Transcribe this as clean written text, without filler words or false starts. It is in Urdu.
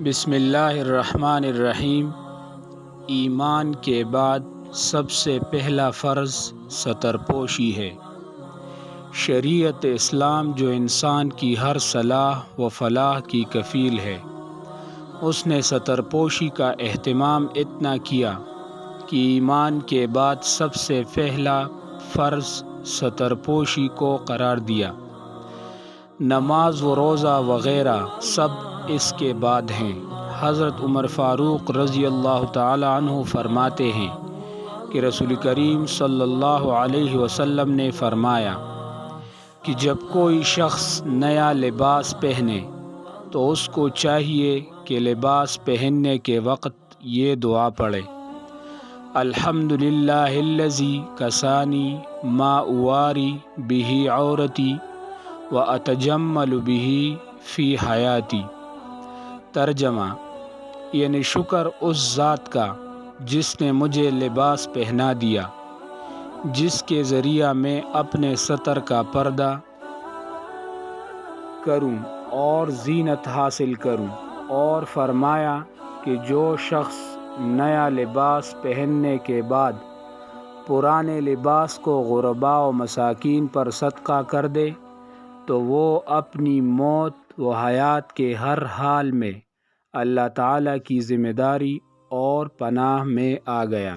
بسم اللہ الرحمن الرحیم۔ ایمان کے بعد سب سے پہلا فرض ستر پوشی ہے۔ شریعت اسلام جو انسان کی ہر صلاح و فلاح کی کفیل ہے، اس نے ستر پوشی کا اہتمام اتنا کیا کہ ایمان کے بعد سب سے پہلا فرض ستر پوشی کو قرار دیا۔ نماز و روزہ وغیرہ سب اس کے بعد ہیں۔ حضرت عمر فاروق رضی اللہ تعالی عنہ فرماتے ہیں کہ رسول کریم صلی اللہ علیہ وسلم نے فرمایا کہ جب کوئی شخص نیا لباس پہنے تو اس کو چاہیے کہ لباس پہننے کے وقت یہ دعا پڑھے: الحمدللہ الذی کسانی ما اواری بہ عورتی واتجمل بہ فی حیاتی۔ ترجمہ: یعنی شکر اس ذات کا جس نے مجھے لباس پہنا دیا جس کے ذریعہ میں اپنے ستر کا پردہ کروں اور زینت حاصل کروں۔ اور فرمایا کہ جو شخص نیا لباس پہننے کے بعد پرانے لباس کو غرباء و مساکین پر صدقہ کر دے تو وہ اپنی موت و حیات کے ہر حال میں اللہ تعالیٰ کی ذمہ داری اور پناہ میں آ گیا۔